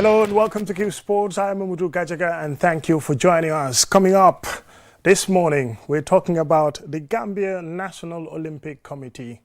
Hello and welcome to Qsports. I'm Mamudu Gajaga and thank you for joining us. Coming up this morning, we're talking about the Gambia National Olympic Committee.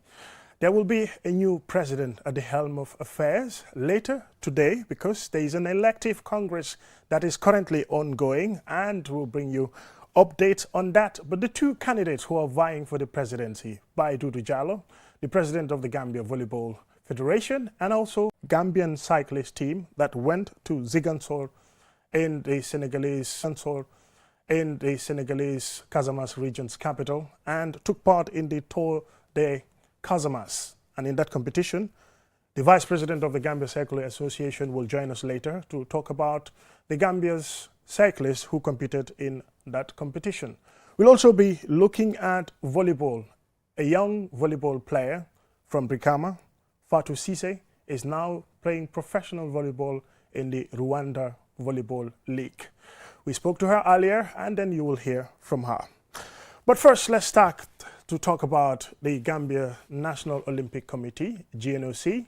There will be a new president at the helm of affairs later today because there is an elective Congress that is currently ongoing, and we'll bring you updates on that. But the two candidates who are vying for the presidency, Baidu Jallow, the president of the Gambia Volleyball Federation, and also Gambian cyclist team that went to Ziguinchor in the Senegalese Casamance region's capital and took part in the Tour de Casamance. And in that competition, the vice president of the Gambia Cycling Association will join us later to talk about the Gambia's cyclists who competed in that competition. We'll also be looking at volleyball. A young volleyball player from Brikama, Fatou Cisse, is now playing professional volleyball in the Rwanda Volleyball League. We spoke to her earlier and then you will hear from her. But first, let's start to talk about the Gambia National Olympic Committee, GNOC.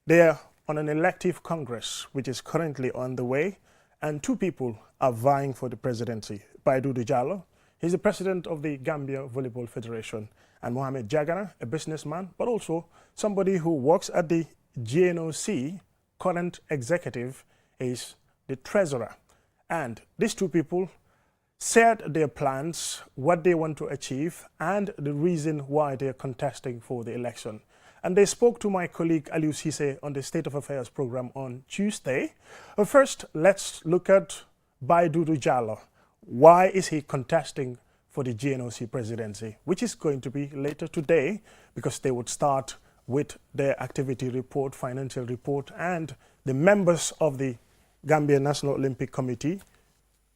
They're on an elective Congress, which is currently on the way, and two people are vying for the presidency. Baidu Jallow, he's the president of the Gambia Volleyball Federation, and Mohamed Jagana, a businessman, but also somebody who works at the GNOC, current executive, is the treasurer. And these two people shared their plans, what they want to achieve, and the reason why they're contesting for the election. And they spoke to my colleague Aliou Cisse on the State of Affairs program on Tuesday. But first, let's look at Baidu Jallow. Why is he contesting for the GNOC presidency, which is going to be later today, because they would start with their activity report, financial report, and the members of the Gambia National Olympic Committee,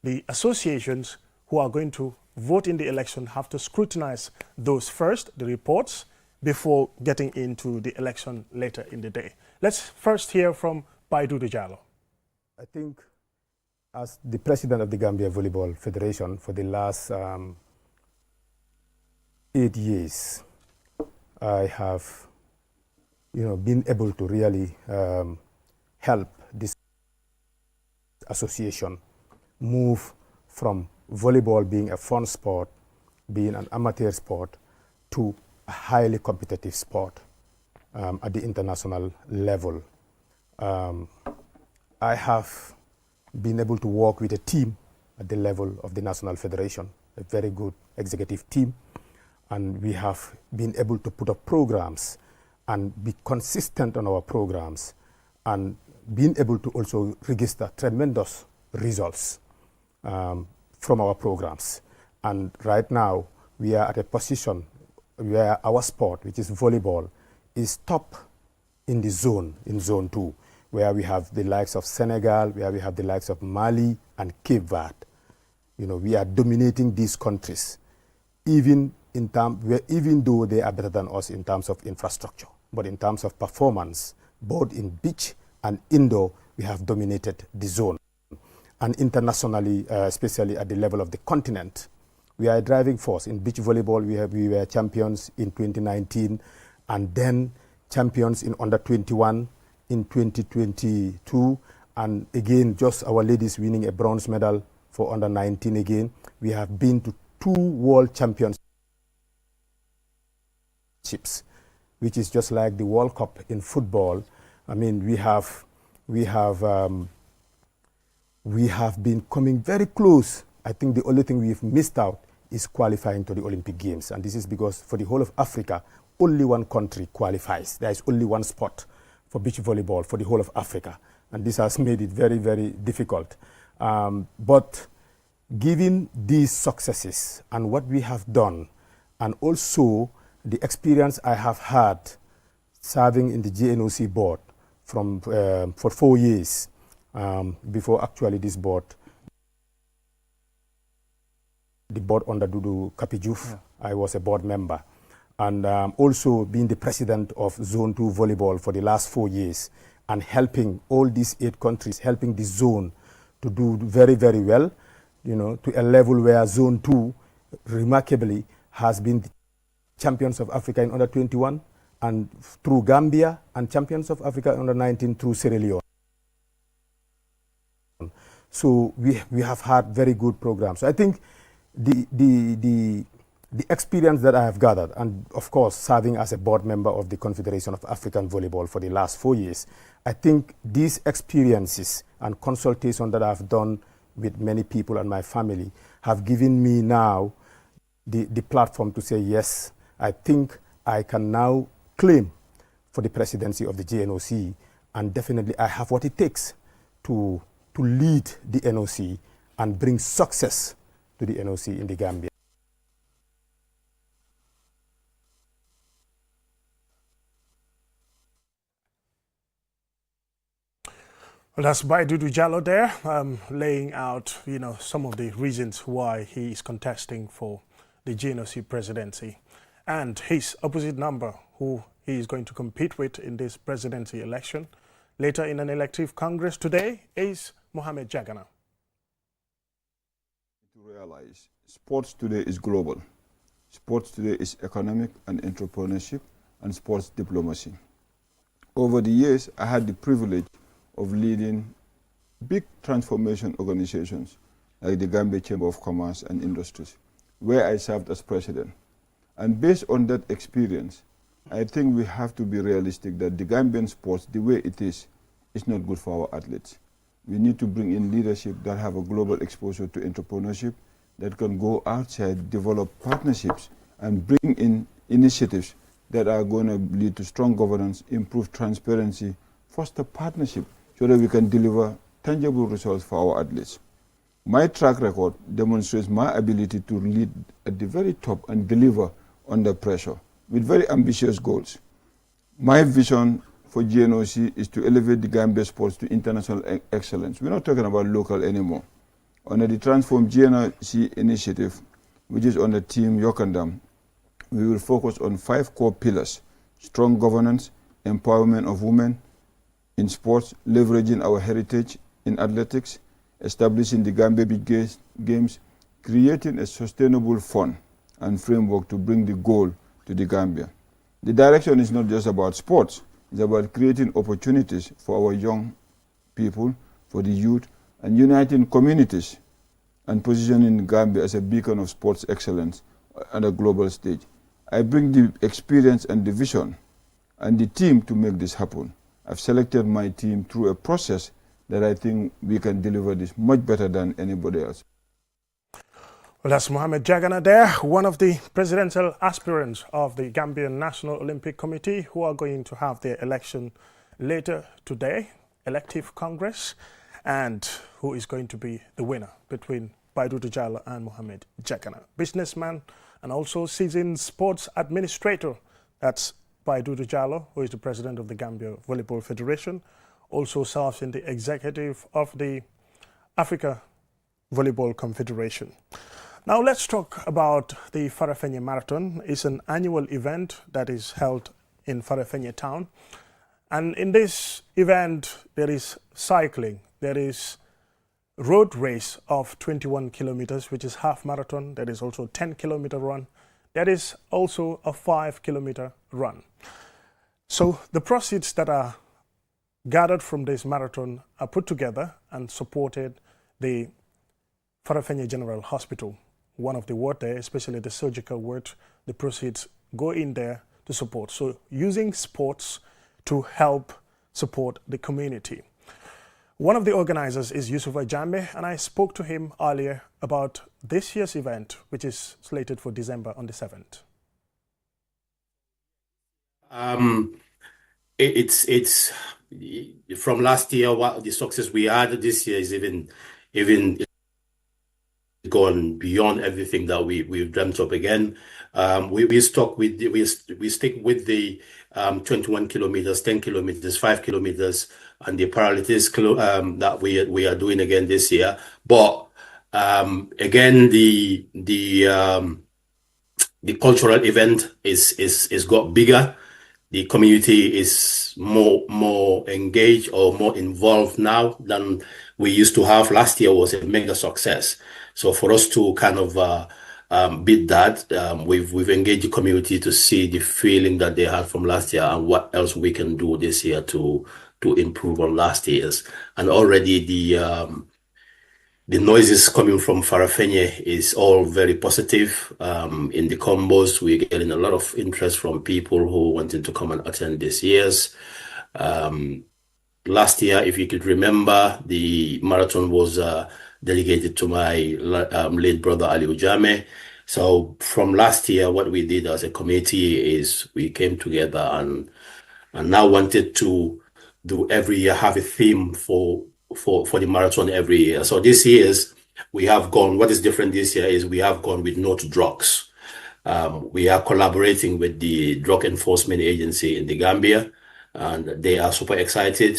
the associations who are going to vote in the election, have to scrutinize those first, the reports, before getting into the election later in the day. Let's first hear from Baidu Jallow. I think as the president of the Gambia Volleyball Federation for the last 8 years, I have been able to really help this association move from volleyball being a fun sport, being an amateur sport, to a highly competitive sport at the international level. I have been able to work with a team at the level of the National Federation, a very good executive team, and we have been able to put up programs and be consistent on our programs, and being able to also register tremendous results from our programs. And right now, we are at a position where our sport, which is volleyball, is top in the zone, in Zone 2, where we have the likes of Senegal, where we have the likes of Mali and Cape Verde. We are dominating these countries, even though they are better than us in terms of infrastructure. But in terms of performance, both in beach and indoor, we have dominated the zone. And internationally, especially at the level of the continent, we are a driving force. In beach volleyball, we were champions in 2019, and then champions in under 21 in 2022, and again, just our ladies winning a bronze medal for under 19 again. We have been to 2 world championships, which is just like the World Cup in football. I mean, we have been coming very close. I think the only thing we've missed out is qualifying to the Olympic Games. And this is because for the whole of Africa, only one country qualifies. There is only one sport for beach volleyball for the whole of Africa. And this has made it very, very difficult. But given these successes and what we have done, and also the experience I have had serving in the GNOC board for 4 years, before actually this board, the board under Dudu Kapijuf, I was a board member. And also being the president of Zone 2 volleyball for the last 4 years, and helping all these 8 countries, helping the zone to do very, very well, to a level where Zone 2 remarkably has been the champions of Africa in under 21, and through Gambia, and champions of Africa under 19 through Sierra Leone. So we have had very good programs. So I think the experience that I have gathered, and of course serving as a board member of the Confederation of African Volleyball for the last 4 years, I think these experiences and consultation that I've done with many people and my family have given me now the platform to say, yes, I think I can now claim for the presidency of the GNOC, and definitely I have what it takes to lead the NOC and bring success to the NOC in the Gambia. Well, that's Baidudu Jallo there, laying out, some of the reasons why he is contesting for the GNOC presidency. And his opposite number, who he is going to compete with in this presidency election later in an elective Congress today, is Mohamed Jagana. To realize, sports today is global. Sports today is economic and entrepreneurship and sports diplomacy. Over the years, I had the privilege of leading big transformation organizations like the Gambia Chamber of Commerce and Industries, where I served as president. And based on that experience, I think we have to be realistic that the Gambian sports, the way it is not good for our athletes. We need to bring in leadership that have a global exposure to entrepreneurship, that can go outside, develop partnerships, and bring in initiatives that are going to lead to strong governance, improve transparency, foster partnership, so that we can deliver tangible results for our athletes. My track record demonstrates my ability to lead at the very top and deliver under pressure with very ambitious goals. My vision for GNOC is to elevate the Gambia sports to international excellence. We're not talking about local anymore. Under the Transform GNOC initiative, which is on the team Yokandam, we will focus on 5 core pillars: strong governance, empowerment of women in sports, leveraging our heritage in athletics, establishing the Gambia Big Games, creating a sustainable fund and framework to bring the goal to the Gambia. The direction is not just about sports, it's about creating opportunities for our young people, for the youth, and uniting communities and positioning Gambia as a beacon of sports excellence on a global stage. I bring the experience and the vision and the team to make this happen. I've selected my team through a process that I think we can deliver this much better than anybody else. Well, that's Mohamed Jagana there, one of the presidential aspirants of the Gambian National Olympic Committee, who are going to have their election later today, elective Congress, and who is going to be the winner between Baidudu Jallo and Mohamed Jagana. Businessman and also seasoned sports administrator. That's Baidudu Jallo, who is the president of the Gambia Volleyball Federation, also serves in the executive of the Africa Volleyball Confederation. Now let's talk about the Farafenni Marathon. It's an annual event that is held in Farafenni town. And in this event, there is cycling, there is road race of 21 kilometers, which is half marathon. There is also 10-kilometer run. There is also a 5-kilometer run. So the proceeds that are gathered from this marathon are put together and supported the Farafenni General Hospital. One of the ward there, especially the surgical ward, the proceeds go in there to support. So using sports to help support the community. One of the organizers is Yusuf Ajambe, and I spoke to him earlier about this year's event, which is slated for December on the 7th. It's from last year, what the success we had this year is even gone beyond everything that we've dreamt up again. We stick with the 21 kilometers, 10 kilometers, 5 kilometers, and the Paralympics that we are doing again this year. But again, the cultural event is got bigger. The community is more engaged or more involved now than we used to have. Last year was a mega success. So for us to kind of beat that, we've engaged the community to see the feeling that they had from last year and what else we can do this year to improve on last year's. And already The noises coming from Farafenye is all very positive. In the combos, we're getting a lot of interest from people who wanted to come and attend this year's. Last year, if you could remember, the marathon was delegated to my late brother Ali Ujame. So from last year, what we did as a committee is we came together and now wanted to do every year have a theme for the marathon every year. So this year's we have gone. What is different this year is we have gone with no to drugs. We are collaborating with the Drug Enforcement Agency in the Gambia, and they are super excited.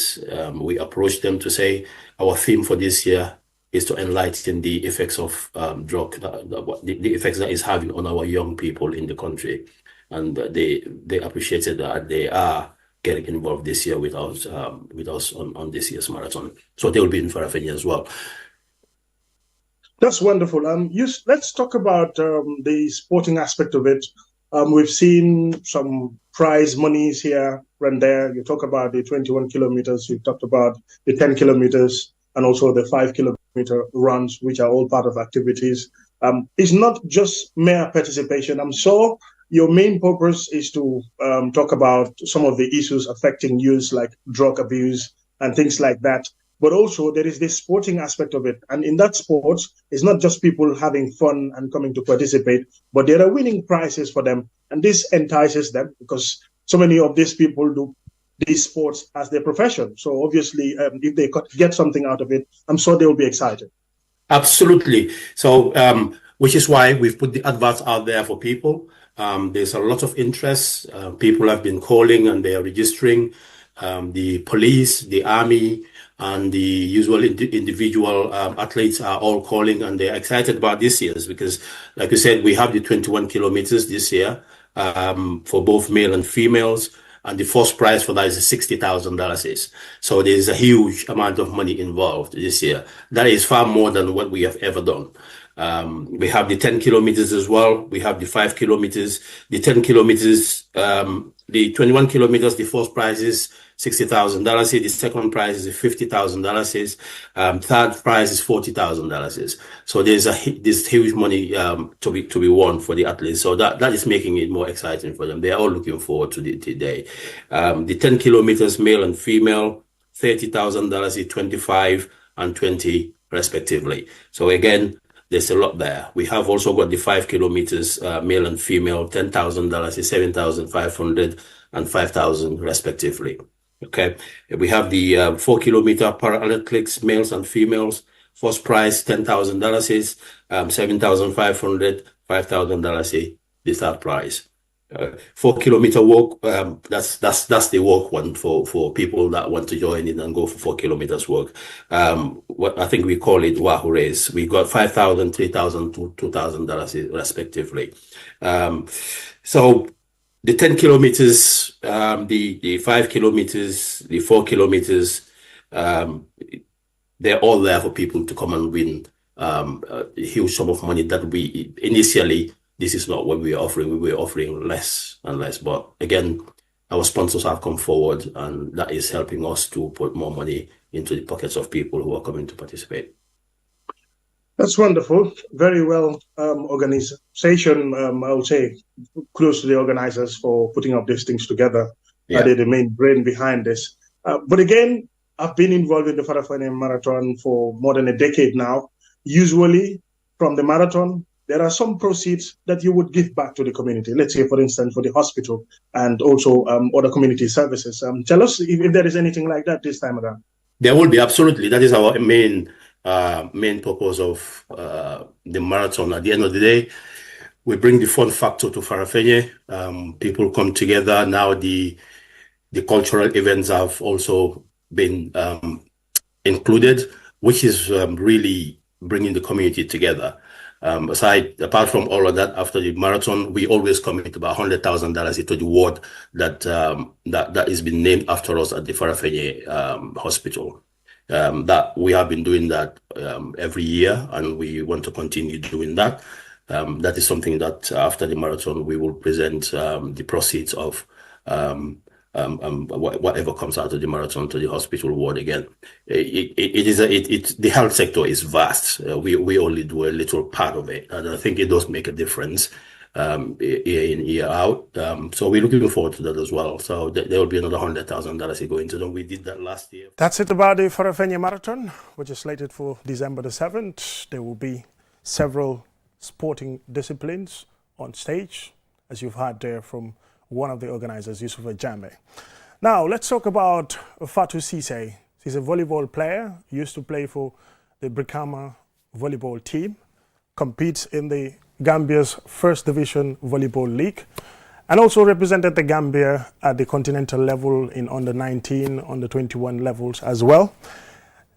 We approached them to say our theme for this year is to enlighten the effects of drug, the effects that is having on our young people in the country, and they appreciated that they are getting involved this year with us on this year's marathon. So they will be in Farafenni as well. That's wonderful. Let's talk about the sporting aspect of it. We've seen some prize monies here and there. You talk about the 21 kilometers. You talked about the 10 kilometers and also the 5-kilometer runs, which are all part of activities. It's not just mere participation. I'm sure your main purpose is to talk about some of the issues affecting youth, like drug abuse and things like that. But also there is this sporting aspect of it. And in that sport, it's not just people having fun and coming to participate, but there are winning prizes for them. And this entices them because so many of these people do these sports as their profession. So obviously, if they get something out of it, I'm sure they will be excited. Absolutely. So, which is why we've put the adverts out there for people. There's a lot of interest. People have been calling and they are registering. The police, the army, and the usual individual athletes are all calling, and they're excited about this year's because, like you said, we have the 21 kilometers this year for both male and females. And the first prize for that is $60,000. So there's a huge amount of money involved this year. That is far more than what we have ever done. We have the 10 kilometers as well. We have the 5 kilometers, the 10 kilometers, the 21 kilometers, the first prize is $60,000. The second prize is $50,000. Third prize is $40,000. So there's huge money to be won for the athletes. So that is making it more exciting for them. They are all looking forward to the day. The 10 kilometers, male and female, $30,000, 25 and 20 respectively. So again, there's a lot there. We have also got the 5 kilometers, male and female, $10,000, 7,500 and 5,000 respectively. Okay. We have the 4-kilometer Paralympics, males and females. First prize, $10,000, 7,500, $5,000, the third prize. 4-kilometer walk, that's the walk one for people that want to join in and go for 4 kilometers walk. What I think we call it Wahoo race. We got $5,000, $3,000, $2,000 respectively. So the 10 kilometers, the 5 kilometers, the 4 kilometers, they're all there for people to come and win a huge sum of money that we initially. This is not what we are offering. We were offering less and less. But again, our sponsors have come forward, and that is helping us to put more money into the pockets of people who are coming to participate. That's wonderful. Very well organization. I would say kudos to the organizers for putting up these things together. Yeah. They're the main brain behind this. But again, I've been involved in the Farafenni Marathon for more than a decade now. Usually from the marathon, there are some proceeds that you would give back to the community. Let's say, for instance, for the hospital and also other community services. Tell us if there is anything like that this time around. There will be, absolutely. That is our main purpose of the marathon. At the end of the day, we bring the fun factor to Farafenni. People come together. Now the cultural events have also been included, which is really bringing the community together. Apart from all of that, after the marathon, we always commit about $100,000 into the ward that is been named after us at the Farafenni Hospital. That we have been doing that every year, and we want to continue doing that. That is something that after the marathon we will present the proceeds of whatever comes out of the marathon to the hospital ward again. The health sector is vast. We only do a little part of it, and I think it does make a difference year in, year out. So we're looking forward to that as well. So there will be another $100,000 going to them. We did that last year. That's it about the Farafenni Marathon, which is slated for December the 7th. There will be several sporting disciplines on stage, as you've heard there from one of the organizers, Yusuf Ajame. Now, let's talk about Fatou Cisse. He's a volleyball player, used to play for the Brikama volleyball team, competes in the Gambia's First Division Volleyball League, and also represented the Gambia at the continental level in under 19, under 21 levels as well.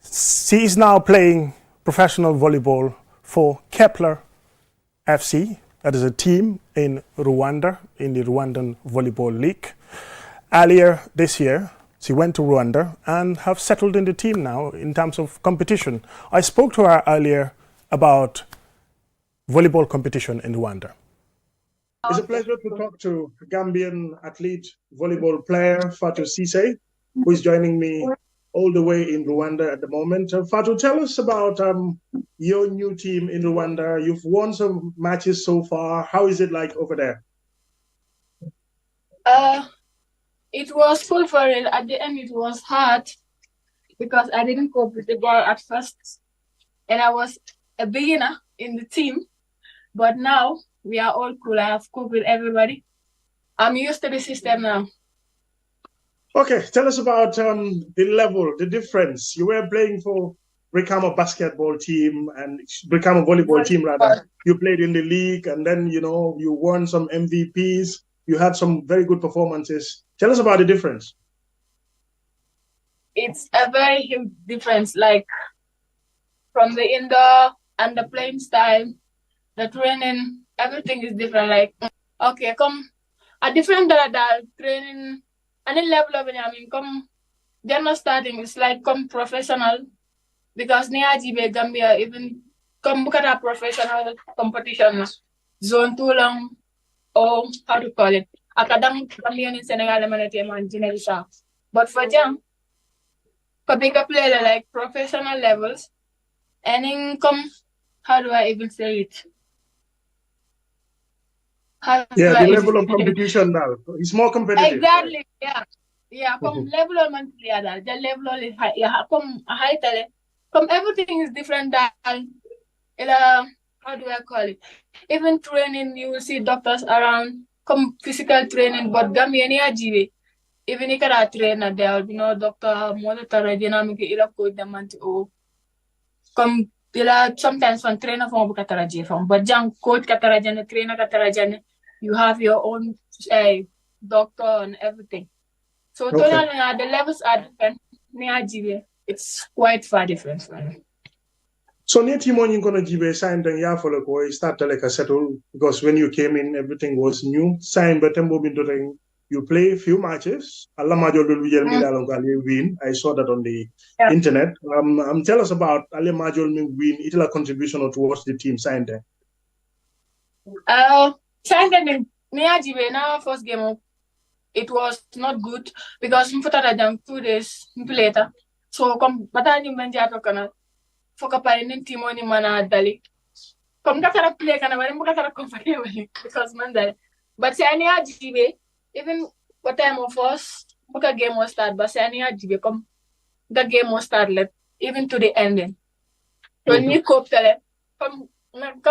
He is now playing professional volleyball for Kepler FC. That is a team in Rwanda, in the Rwandan Volleyball League. Earlier this year, she went to Rwanda and have settled in the team now in terms of competition. I spoke to her earlier about volleyball competition in Rwanda. It's a pleasure to talk to Gambian athlete, volleyball player, Fatou Cisse, who is joining me all the way in Rwanda at the moment. Fatou, tell us about your new team in Rwanda. You've won some matches so far. How is it like over there? It was fulfilling. At the end, it was hard because I didn't cope with the ball at first. And I was a beginner in the team. But now we are all cool. I have coped with everybody. I'm used to the system now. Okay, tell us about the level, the difference. You were playing for Brikama basketball team and Brikama volleyball team, rather. You played in the league and then, you know, you won some MVPs. You had some very good performances. Tell us about the difference. It's a very huge difference, like from the indoor and the playing style, the training, everything is different. Like, okay, come a different training, any level of it, I mean, come, they're not starting, it's like come professional, because Niajibe Gambia, even come look at a professional competition, zone 2 long, or how to call it, academic Gambian in Senegal, and General. But for them, for bigger players like professional levels, and then come, how do I even say it? The level of competition now is more competitive. Exactly, yeah. Yeah, come level of monthly, the level is high. Yeah, come high tele. Come everything is different than how do I call it? Even training, you will see doctors around, come physical training, but Gambian GV. Even if you are a trainer, there will be no doctor, monitor, dynamic, ila coach them or come sometimes from trainer from Kataraji from, but young coach Katarajan, trainer Katarajan, you have your own doctor and everything. So the levels are different. It's quite far different. So near Timon you're gonna give a sign then ya follow ko start like a settle because when you came in everything was new. Sign but you play a few matches. Allah Majol win. I saw that on the internet. Tell us about Allah Majol win. It's a contribution towards the team. Sign there. Sign then now first game it was not good because I'm 2 days later. So come batani menjato kana foka pa in timoni mana dali. Come katara play kana wale mukatara comfortable because mandali. But say any ajibe even what time of us muka game was start but say any ajibe come the game was start left even to the ending. When you cope tele come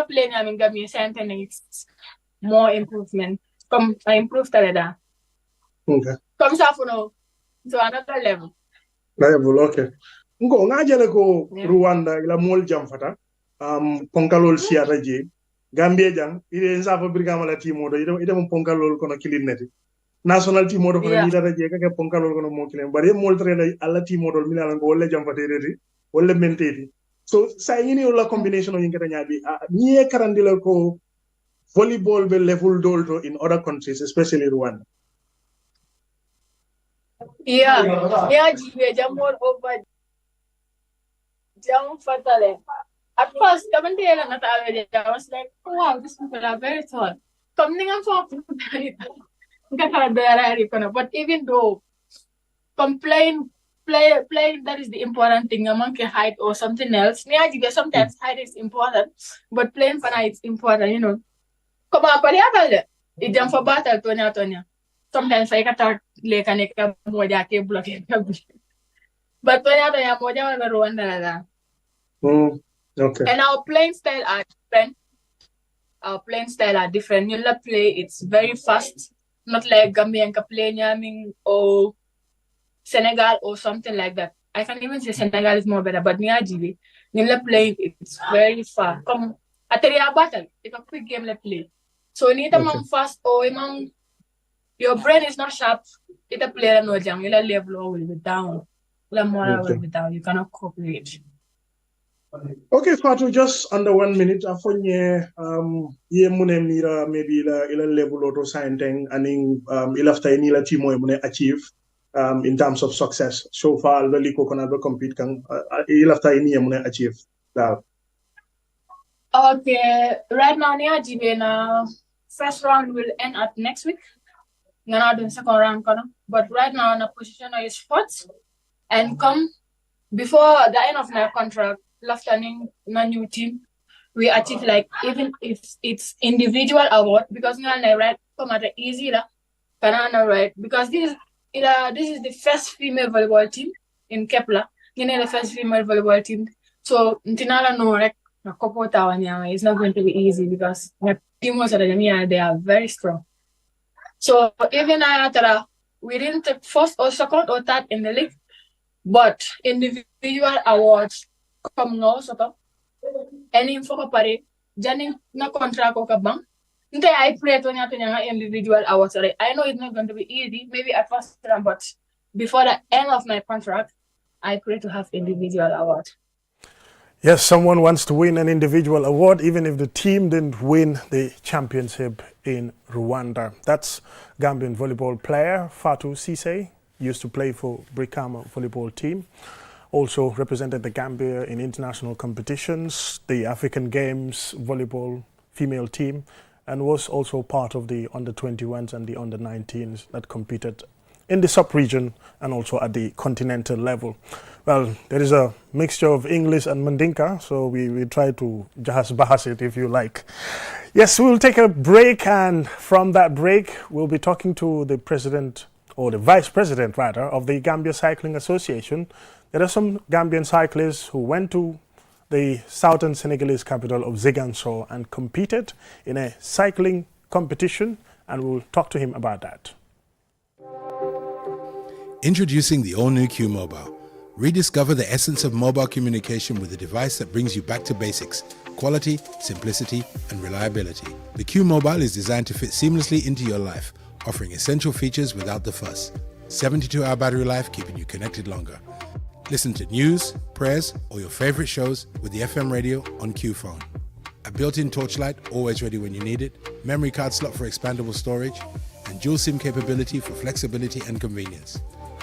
play I mean Gambia it's more improvement. Come I improve tele da. Okay. Come to another level. Level, okay. Ngo ngajale ko Rwanda ila mol jam fata ponkalol siata je Gambia jang ide nsafa brigama la timo do ide mo ponkalol kono kilineti national timo do kono nita je ka ponkalol kono mo kilen bari mol trele alla timo do milala ngo wolle jam fata reti wolle menteti so sa yini la combination o yingata nyabi niye karandila ko volleyball be level dolto in other countries especially Rwanda. Yeah, jam more over jam fatale. At first, I was like, oh, wow, these people are very tall. Coming up from But even though playing that is the important thing, a monkey height or something else. Sometimes height is important, but playing for it's important, you know. Come on, it jump for battle, Tonya. Sometimes I can start like an moja ke block. But Tonya moja will run that. Okay. And our playing style are different. You play, it's very fast, not like Gambian playing or Senegal or something like that. I can even say Senegal is more better, but Niajibi, Nimla playing, it's very far. Come, Ateria battle, it's a quick game to play. So you need a man fast or your brain is not sharp. It's a player no jam, your level will be down. Your moral will be down. You cannot cope with it. Okay, Fatu, just under 1 minute. Afonye, ye mune mira maybe ila level auto scienteng aning ilafta inila timo mune achieve in terms of success. So far, lali ko kona be compete kang ilafta ini mune achieve. Okay, right now niya Jibena first round will end at next week. Ngana dun second round kono. But right now na position is fourth. And come before the end of my contract, laftaning my new team, we achieve like even if it's individual award because ngana right come at easy la kanana right because this is the first female volleyball team in Kepler. The first female volleyball team. So Ntinala no rek it's not going to be easy because the team was they are very strong. So even we didn't take first or second or third in the league, but individual awards come now sort of any info pare janing na contract ko kabang. I pray to individual awards. I know it's not going to be easy, maybe at first, but before the end of my contract, I pray to have individual award. Yes, someone wants to win an individual award, even if the team didn't win the championship in Rwanda. That's Gambian volleyball player Fatou Cisse, used to play for Brikama volleyball team. Also represented the Gambia in international competitions, the African Games volleyball female team, and was also part of the under-21s and the under-19s that competed in the sub-region and also at the continental level. Well, there is a mixture of English and Mandinka, so we try to just bahas it if you like. Yes, we'll take a break, and from that break, we'll be talking to the president, or the vice president rather, of the Gambia Cycling Association. There are some Gambian cyclists who went to the southern Senegalese capital of Ziguinchor and competed in a cycling competition, and we'll talk to him about that. Introducing the all-new Q Mobile. Rediscover the essence of mobile communication with a device that brings you back to basics: quality, simplicity, and reliability. The Q Mobile is designed to fit seamlessly into your life, offering essential features without the fuss. 72-hour battery life, keeping you connected longer. Listen to news, prayers, or your favorite shows with the FM radio on Q Phone. A built-in torchlight, always ready when you need it, memory card slot for expandable storage, and dual SIM capability for flexibility and convenience.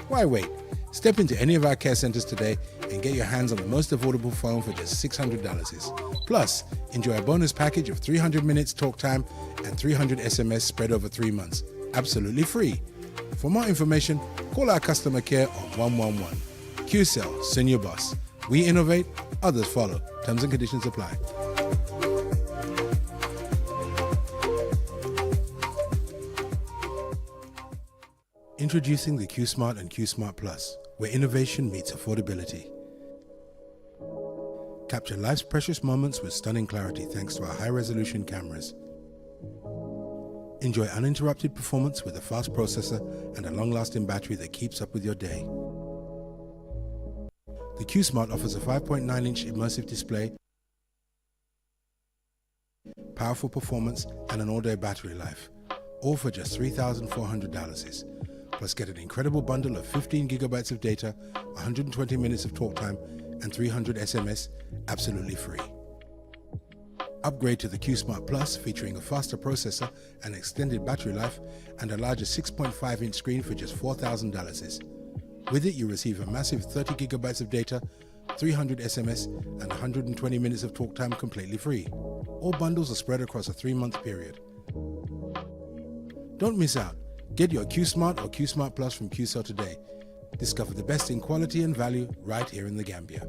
Why wait? Step into any of our care centers today and get your hands on the most affordable phone for just $600. Plus, enjoy a bonus package of 300 minutes talk time and 300 SMS spread over 3 months. Absolutely free. For more information, call our customer care on 111. QCell, Senior Boss. We innovate, others follow. Terms and conditions apply. Introducing the Q Smart and Q Smart Plus, where innovation meets affordability. Capture life's precious moments with stunning clarity thanks to our high-resolution cameras. Enjoy uninterrupted performance with a fast processor and a long-lasting battery that keeps up with your day. The Q Smart offers a 5.9-inch immersive display, powerful performance, and an all-day battery life, all for just $3,400. Plus get an incredible bundle of 15 gigabytes of data, 120 minutes of talk time, and 300 SMS absolutely free. Upgrade to the Q Smart Plus featuring a faster processor and extended battery life and a larger 6.5-inch screen for just $4,000. With it, you receive a massive 30 gigabytes of data, 300 SMS, and 120 minutes of talk time completely free. All bundles are spread across a 3-month period. Don't miss out. Get your QSmart or QSmart Plus from QCell today. Discover the best in quality and value right here in the Gambia.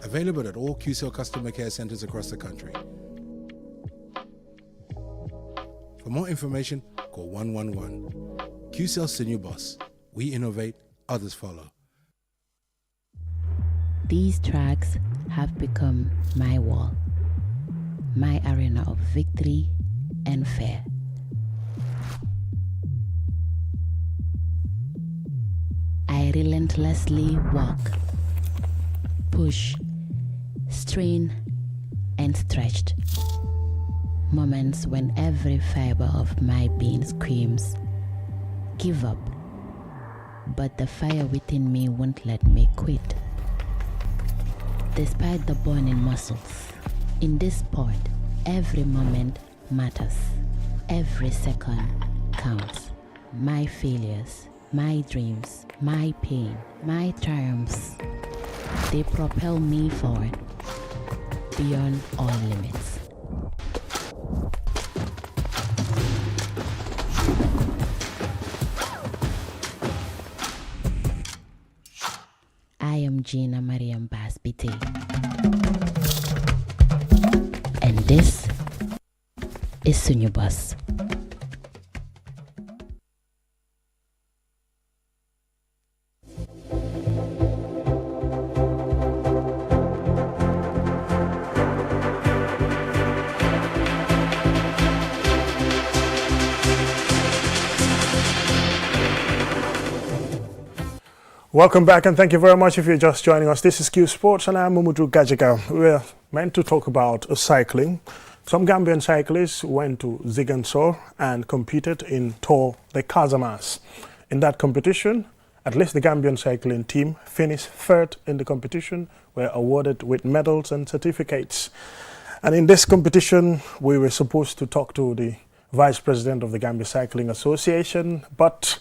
Available at all QCell customer care centers across the country. For more information, call 111. QCell Senior Boss. We innovate, others follow. These tracks have become my wall, my arena of victory and fear. I relentlessly walk, push, strain, and stretched. Moments when every fiber of my being screams, give up. But the fire within me won't let me quit. Despite the burning muscles, in this sport, every moment matters. Every second counts. My failures, my dreams, my pain, my triumphs, they propel me forward beyond all limits. I am Gina Mariam Basbite, and this is Sunyubus. Welcome back, and thank you very much if you're just joining us. This is Qsports and I'm Mumudu Gajiga. We're meant to talk about cycling. Some Gambian cyclists went to Ziguinchor and competed in Tour de Casamas. In that competition, at least the Gambian cycling team finished third in the competition, were awarded with medals and certificates. And in this competition, we were supposed to talk to the Vice President of the Gambia Cycling Association, but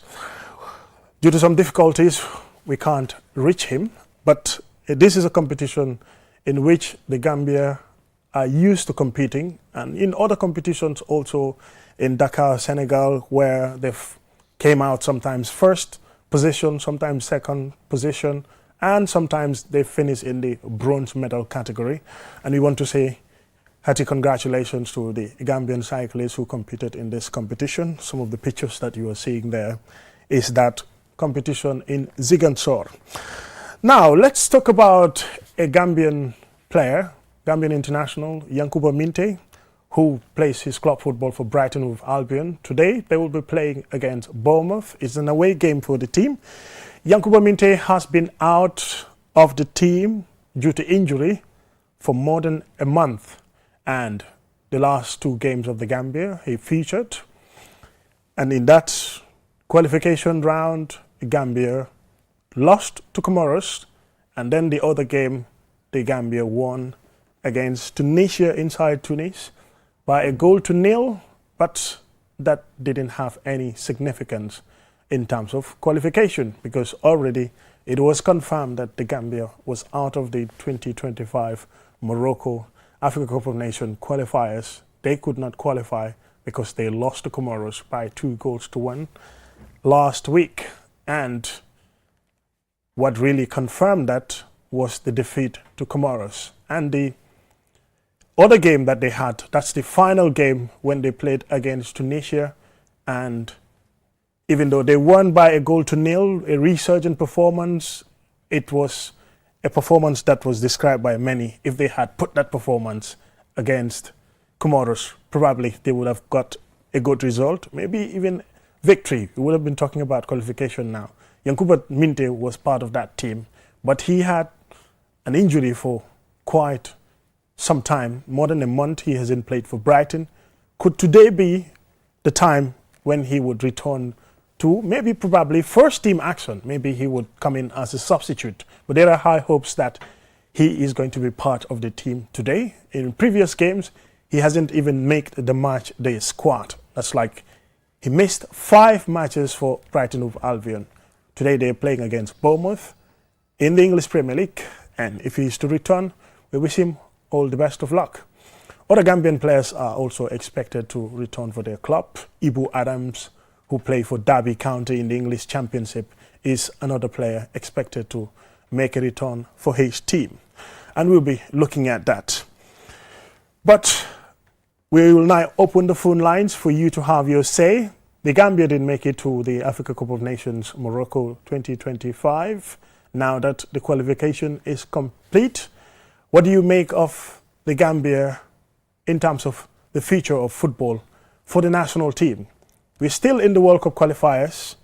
due to some difficulties, we can't reach him. But this is a competition in which the Gambia are used to competing, and in other competitions also in Dakar, Senegal, where they've came out sometimes first position, sometimes second position, and sometimes they finish in the bronze medal category. And we want to say hearty congratulations to the Gambian cyclists who competed in this competition. Some of the pictures that you are seeing there is that competition in Ziguinchor. Now, let's talk about a Gambian player, Gambian international, Yankuba Minteh, who plays his club football for Brighton with Albion. Today, they will be playing against Bournemouth. It's an away game for the team. Yankuba Minteh has been out of the team due to injury for more than a month. And the last two games of the Gambia, he featured. And in that qualification round, Gambia lost to Comoros, and then the other game, the Gambia won against Tunisia inside Tunis by 1-0, but that didn't have any significance in terms of qualification, because already it was confirmed that the Gambia was out of the 2025 Morocco Africa Cup of Nations qualifiers. They could not qualify because they lost to Comoros by 2-1 last week. And what really confirmed that was the defeat to Comoros. And the other game that they had, that's the final game when they played against Tunisia. And even though they won by 1-0, a resurgent performance, it was a performance that was described by many. If they had put that performance against Comoros, probably they would have got a good result, maybe even victory. We would have been talking about qualification now. Yankuba Minteh was part of that team, but he had an injury for quite some time, more than a month. He hasn't played for Brighton. Could today be the time when he would return to maybe probably first team action? Maybe he would come in as a substitute, but there are high hopes that he is going to be part of the team today. In previous games, he hasn't even made the match day squad. That's like he missed 5 matches for Brighton of Albion. Today they're playing against Bournemouth in the English Premier League, and if he is to return, we wish him all the best of luck. Other Gambian players are also expected to return for their club. Ibu Adams, who play for Derby County in the English Championship, is another player expected to make a return for his team. And we'll be looking at that. But we will now open the phone lines for you to have your say. The Gambia didn't make it to the Africa Cup of Nations Morocco 2025. Now that the qualification is complete, what do you make of the Gambia in terms of the future of football for the national team? We're still in the World Cup qualifiers.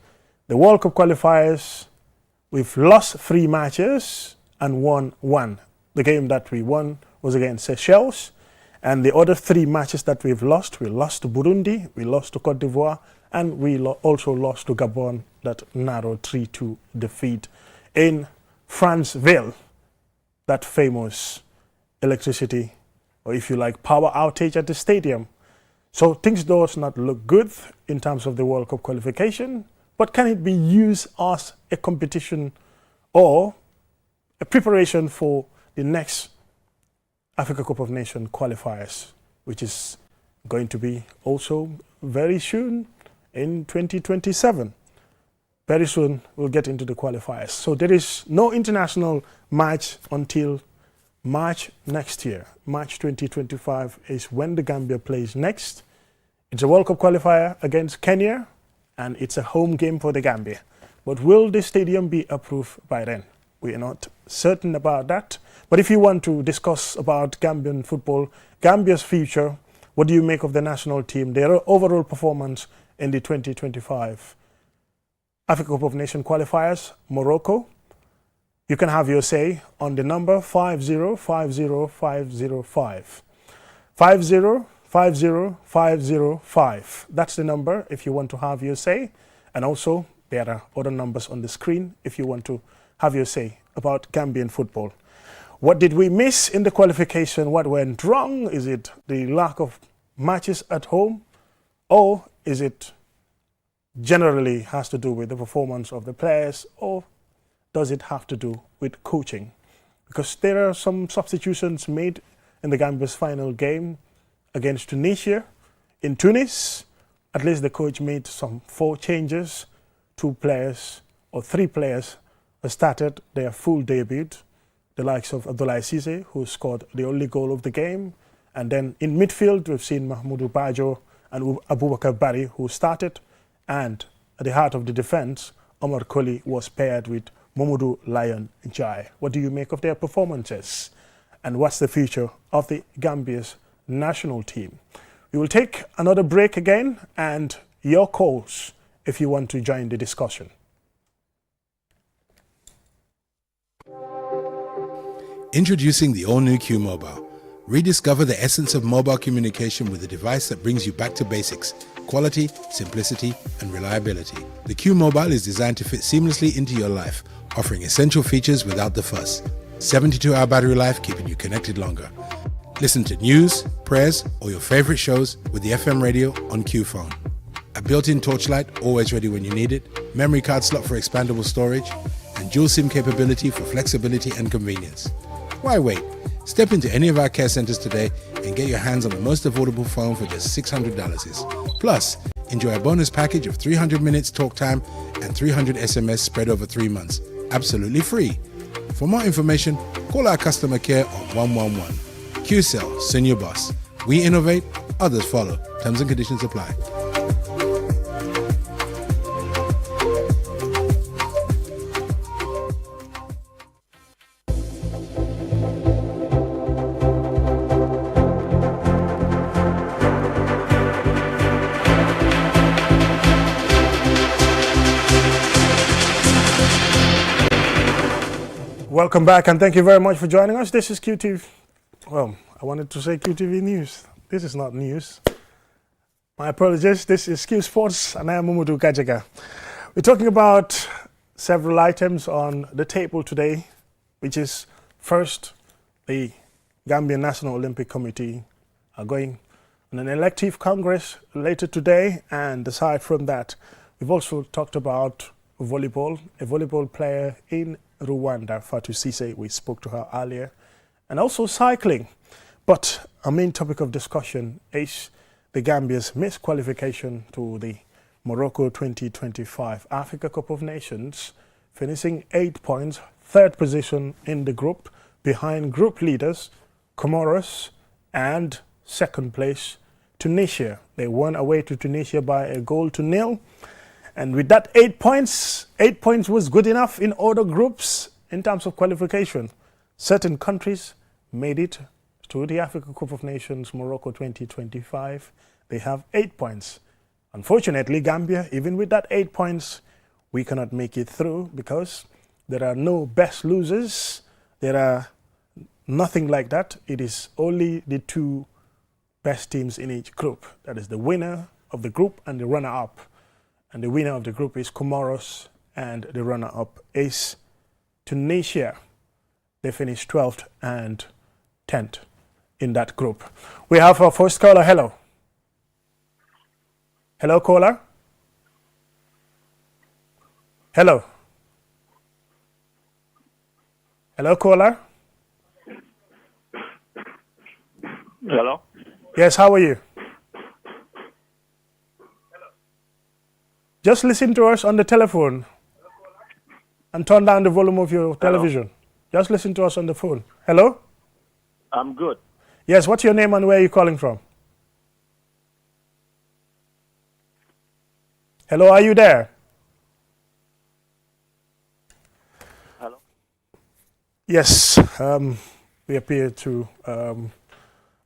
The World Cup qualifiers, we've lost 3 matches and won 1. The game that we won was against Seychelles. And the other 3 matches that we lost to Burundi, we lost to Cote d'Ivoire, and we also lost to Gabon, that narrow 3-2 defeat in Franceville, that famous electricity, or if you like, power outage at the stadium. So things does not look good in terms of the World Cup qualification, but can it be used as a competition or a preparation for the next Africa Cup of Nations qualifiers, which is going to be also very soon in 2027. Very soon we'll get into the qualifiers. So there is no international match until March next year. March 2025 is when the Gambia plays next. It's a World Cup qualifier against Kenya, and it's a home game for the Gambia. But will the stadium be approved by then? We are not certain about that. But if you want to discuss about Gambian football, Gambia's future, what do you make of the national team, their overall performance in the 2025 Africa Cup of Nations qualifiers, Morocco? You can have your say on the number 5050505. 5050505. That's the number if you want to have your say. And also, there are other numbers on the screen if you want to have your say about Gambian football. What did we miss in the qualification? What went wrong? Is it the lack of matches at home? Or is it generally has to do with the performance of the players? Or does it have to do with coaching? Because there are some substitutions made in the Gambia's final game against Tunisia. In Tunis, at least the coach made some 4 changes. 2 players or 3 players started their full debut. The likes of Abdoulaye Cisse, who scored the only goal of the game. And then in midfield, we've seen Mahmoudou Bajo and Abubakar Bari, who started. And at the heart of the defense, Omar Koli was paired with Mamadou Lion Njai. What do you make of their performances? And what's the future of the Gambia's national team? We will take another break again, and your calls if you want to join the discussion. Introducing the all-new Q Mobile. Rediscover the essence of mobile communication with a device that brings you back to basics: quality, simplicity, and reliability. The Q Mobile is designed to fit seamlessly into your life, offering essential features without the fuss. 72-hour battery life, keeping you connected longer. Listen to news, prayers, or your favorite shows with the FM radio on Q Phone. A built-in torchlight, always ready when you need it, memory card slot for expandable storage, and dual SIM capability for flexibility and convenience. Why wait? Step into any of our care centers today and get your hands on the most affordable phone for just $600. Plus, enjoy a bonus package of 300 minutes talk time and 300 SMS spread over 3 months, absolutely free. For more information, call our customer care on 111. QCell, senior boss. We innovate, others follow. Terms and conditions apply. Welcome back, and thank you very much for joining us. This is QTV. Well, I wanted to say QTV News. This is not news. My apologies. This is Qsports, and I am Mamadou Kajaga. We're talking about several items on the table today, which is first, the Gambian National Olympic Committee are going on an elective congress later today, and aside from that, we've also talked about volleyball, a volleyball player in Rwanda, Fatou Cisse. We spoke to her earlier, and also cycling. But our main topic of discussion is the Gambia's missed qualification to the Morocco 2025 Africa Cup of Nations, finishing 8 points, third position in the group, behind group leaders Comoros and second place Tunisia. They won away to Tunisia by 1-0. And with that 8 points was good enough in other groups in terms of qualification. Certain countries made it to the Africa Cup of Nations Morocco 2025. They have 8 points. Unfortunately, Gambia, even with that 8 points, we cannot make it through because there are no best losers. There are nothing like that. It is only the two best teams in each group. That is the winner of the group and the runner-up. And the winner of the group is Comoros and the runner-up is Tunisia. They finished 12th and 10th in that group. We have our first caller. Hello. Hello, caller. Hello. Hello, caller. Hello? Yes, how are you? Just listen to us on the telephone and turn down the volume of your television. Just listen to us on the phone. Hello? I'm good. Yes, what's your name and where are you calling from? Hello, are you there? Hello? Yes, we appear to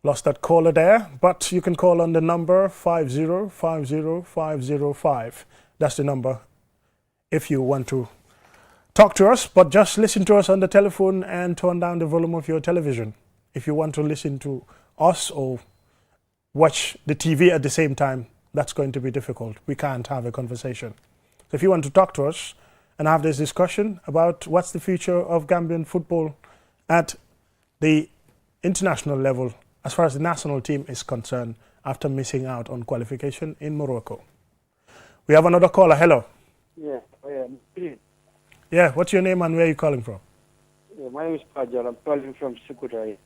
lost that caller there, but you can call on the number 5050505. That's the number if you want to talk to us, but just listen to us on the telephone and turn down the volume of your television. If you want to listen to us or watch the TV at the same time, that's going to be difficult. We can't have a conversation. So if you want to talk to us and have this discussion about what's the future of Gambian football at the international level as far as the national team is concerned after missing out on qualification in Morocco. We have another caller. Hello. Yeah, Yeah, what's your name and where are you calling from? my name is Pajal. I'm calling from Sukutai.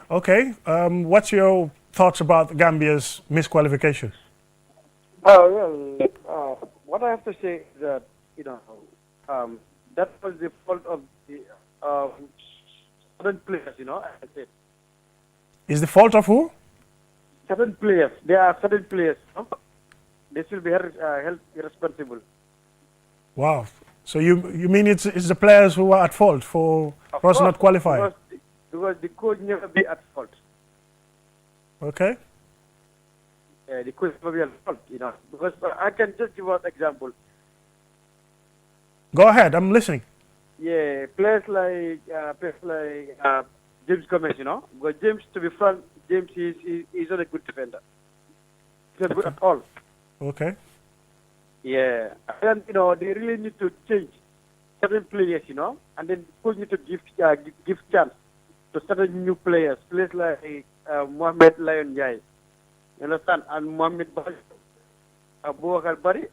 Okay, what's your thoughts about Gambia's misqualification? What I have to say is that, that was the fault of the certain players, I said. Is the fault of who? Certain players. There are certain players, They should be held irresponsible. Wow. So you mean it's the players who are at fault for us not qualifying? Because the coach never be at fault. Okay. The coach never be at fault, Because I can just give out example. Go ahead, I'm listening. Yeah, players like James Gomez, Because James, to be frank, James is not a good defender. He's not good at all. Okay. Yeah, and they really need to change certain players, and then coach need to give chance to certain new players like Mohamed Lion Jai, you understand, and Mohamed Bari, Abouakar Bari.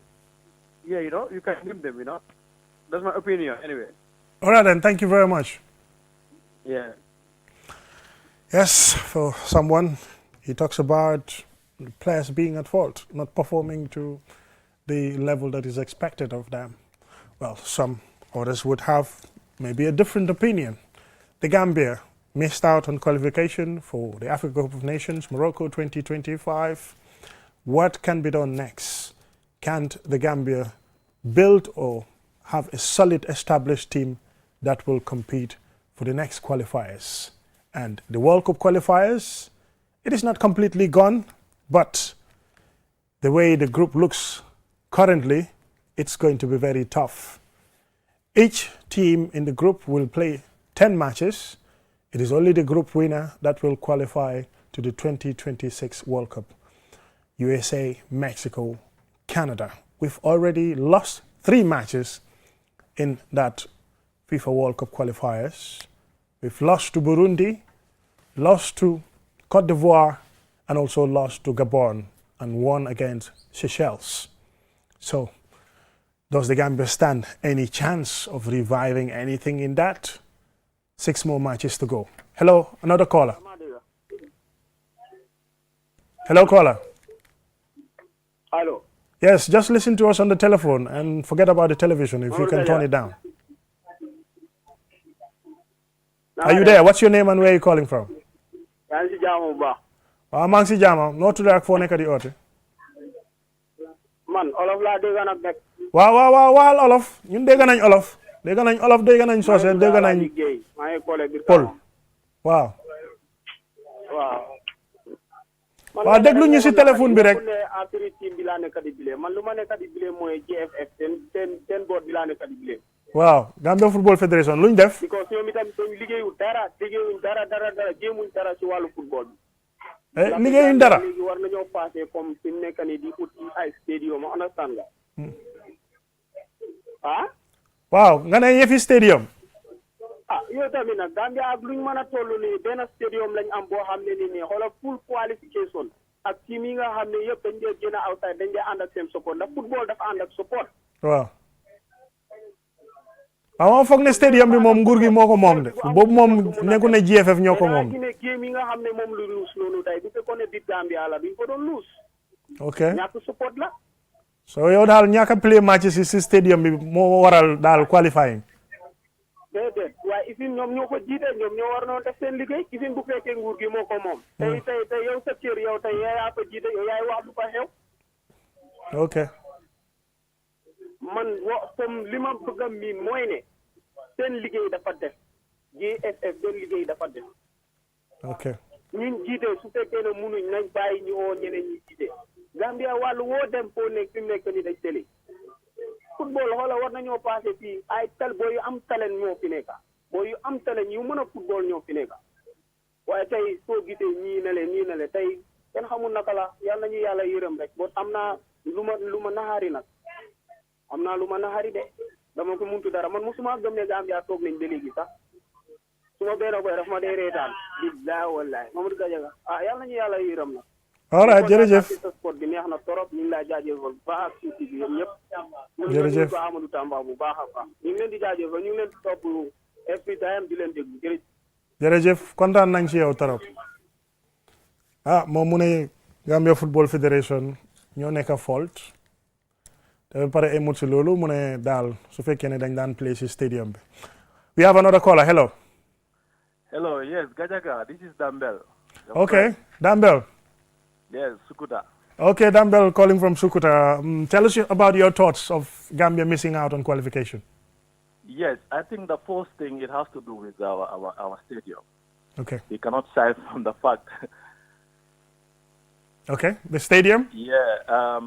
Yeah, you can name them, That's my opinion, anyway. All right, then. Thank you very much. Yeah. Yes, for someone, he talks about players being at fault, not performing to the level that is expected of them. Well, some others would have maybe a different opinion. The Gambia missed out on qualification for the Africa Cup of Nations, Morocco 2025. What can be done next? Can't the Gambia build or have a solid established team that will compete for the next qualifiers? And the World Cup qualifiers, it is not completely gone, but the way the group looks currently, it's going to be very tough. Each team in the group will play 10 matches. It is only the group winner that will qualify to the 2026 World Cup. USA, Mexico, Canada. We've already lost 3 matches in that FIFA World Cup qualifiers. We've lost to Burundi, lost to Cote d'Ivoire, and also lost to Gabon and won against Seychelles. So, does the Gambia stand any chance of reviving anything in that? 6 more matches to go. Hello, another caller. Hello, caller. Hello. Yes, just listen to us on the telephone and forget about the television if you can turn it down. Are you there? What's your name and where are you calling from? maa ngi si jaama noo tudd ak foo nekk di oote. man olof laa dégg nag nekk. waaw waxal olof ñun dégg nañ olof. dégg nañ olof dégg nañ soose dégg nañ Pël waaw. waaw déglu ñu si téléphone bi rek. affaire team bi laa nekk di bile man lu ma nekk di bile mooy GFF seen board bi laa nekk di bile. waaw Gambia Football Federation luñ def. because ñoom itam dañ liggéeyul dara jéemuñ dara ci wàllu football bi. liggéeyuñ dara. léegi war nañoo passé comme fi mu nekk nii di ut ay stadium ma understand nga. waaw nga ne yëfi stadium. yow tamit nag Gambia ak luñ mën a toll nii benn stadium lañ am boo xam ne nii xoolal full qualification ak team yi nga xam ne yëpp dañ dee génn outside dañ dee ànd ak seen support ndax football dafa ànd ak support. waaw. waaw foog ne stadium bi moom nguur gi moo ko moom de boobu moom nekku ne GFF ñoo ko moom. ne game yi nga xam ne moom lu luus noonu tey bu fekkoon ne biir Gambia la duñ ko doon luus. ok ñàkk support la. so yow daal ñàkk a play match si stadium bi moo waral daal qualifying. déedéet waaye ifin ñoom ñoo ko jiite ñoom ñoo war noonu def seen liggéey ifin bu fekkee nguur gi moo ko moom. tey yow sa kër yow tey yaa ko jiite yow yaay wax lu fa xew. ok. man comme li ma bëgg a miin mooy ne seen liggéey dafa def GFF seen liggéey dafa def. ok. ñun jiite su fekkee ne munuñ nañ bàyyi ñu woo ñeneen ñi jiite. Gambia wàllu woo dem foo nekk fi mu nekk nii dañ tëli. football xoola war nañoo passé fii ay boo yu am talent ñoo fi nekk boo yu am talent yu mën a football ñoo fi nekk waaye tey soo gisee ñii na le tey kenn xamul naka la yal nañu yàlla yërëm rek boo am naa lu ma naxaari nag am naa lu ma naxaari de dama ko muntu dara man mosuma gëm ne Gambia toog nañ ba léegi sax su ma benn boy daf ma dee reetaan billahi wallahi Mamadou Gadiaga yal nañu yàlla yërëm nag. all right jërëjëf sport bi neex na torop ñu ngi laa jaajëfal bu baax ak suuti bi yéen ñëpp. jërëjëf ñu Amadou Tamba bu baax a baax ñu ngi leen di jaajëfal ñu ngi leen di topp every time di leen déglu jërëjëf. jërëjëf kontaan nañ ci yow torop moom mu ne Gambia Football Federation ñoo nekk fault te ba pare émut si loolu mu ne daal su fekkee ne dañ daan play si stadium bi. we have another caller hello. Hello, yes, Gadiaga, this is Dambel. Okay, Dambel. Yes, Sukuta. Okay, Dambel calling from Sukuta. Tell us about your thoughts of Gambia missing out on qualification. Yes, I think the first thing it has to do with our stadium. Okay. We cannot shy from the fact. Okay, the stadium? Yeah,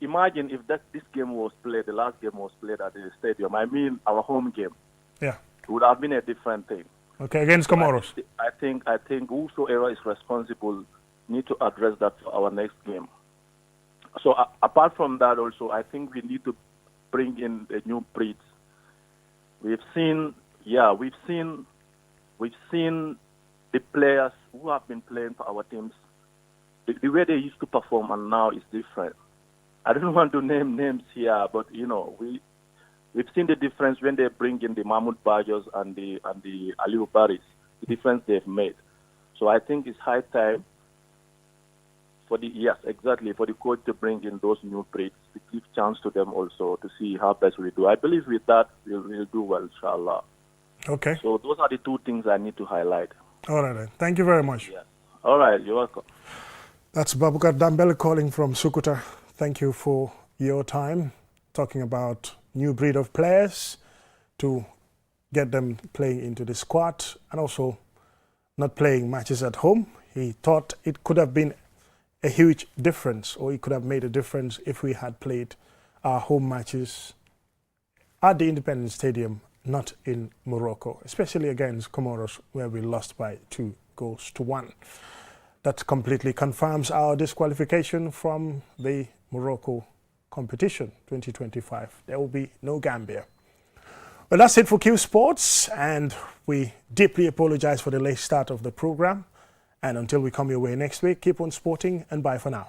imagine if this game was played, the last game was played at the stadium. I mean, our home game. Yeah. It would have been a different thing. Okay, against Comoros. I think whosoever is responsible need to address that for our next game. So apart from that, also I think we need to bring in a new breeds. We've seen the players who have been playing for our teams. The way they used to perform and now is different. I don't want to name names here, but we've seen the difference when they bring in the Mahmoud Bajos and the Aliou Baris, the difference they've made. So I think it's high time for the coach to bring in those new breeds, to give chance to them also to see how best we do. I believe with that we'll do well, inshallah. Okay. So those are the two things I need to highlight. All right then. Thank you very much. Yeah. All right, you're welcome. That's Babukar Dambel calling from Sukuta. Thank you for your time talking about new breed of players to get them playing into the squad and also not playing matches at home. He thought it could have been a huge difference, or it could have made a difference if we had played our home matches at the Independence Stadium, not in Morocco, especially against Comoros, where we lost by 2-1. That completely confirms our disqualification from the Morocco competition 2025. There will be no Gambia. Well, that's it for Qsports, and we deeply apologize for the late start of the program. And until we come your way next week, keep on sporting, and bye for now.